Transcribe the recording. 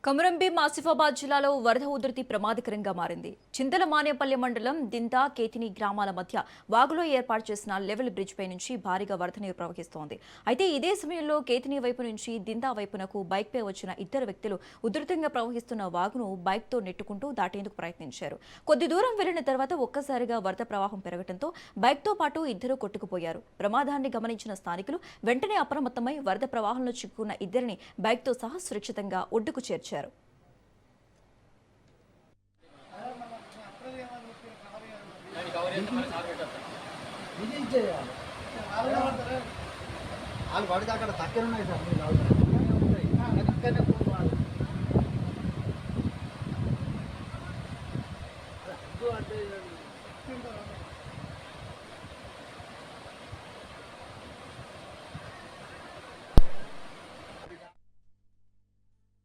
కొమరంభీం ఆసిఫాబాద్ జిల్లాలో వరద ఉధృతి ప్రమాదకరంగా మారింది. చింతలమానేపల్లి మండలం దిందా కేతిని గ్రామాల మధ్య వాగులో ఏర్పాటు చేసిన లెవెల్ బ్రిడ్జ్ పై నుంచి భారీగా వరద నీరు ప్రవహిస్తోంది. అయితే ఇదే సమయంలో కేతిని వైపు నుంచి దిందా వైపునకు బైక్ పై వచ్చిన ఇద్దరు వ్యక్తులు ఉధృతంగా ప్రవహిస్తున్న వాగును బైక్ తో నెట్టుకుంటూ దాటేందుకు ప్రయత్నించారు. కొద్ది దూరం వెళ్లిన తర్వాత ఒక్కసారిగా వరద ప్రవాహం పెరగడంతో బైక్ తో పాటు ఇద్దరు కొట్టుకుపోయారు. ప్రమాదాన్ని గమనించిన స్థానికులు వెంటనే అప్రమత్తమై వరద ప్రవాహంలో చిక్కుకున్న ఇద్దరిని బైక్ తో సహా సురక్షితంగా ఒడ్డుకు చేర్చారు. వాళ్ళు పడితే అక్కడ తక్కువ ఉన్నాయి సార్.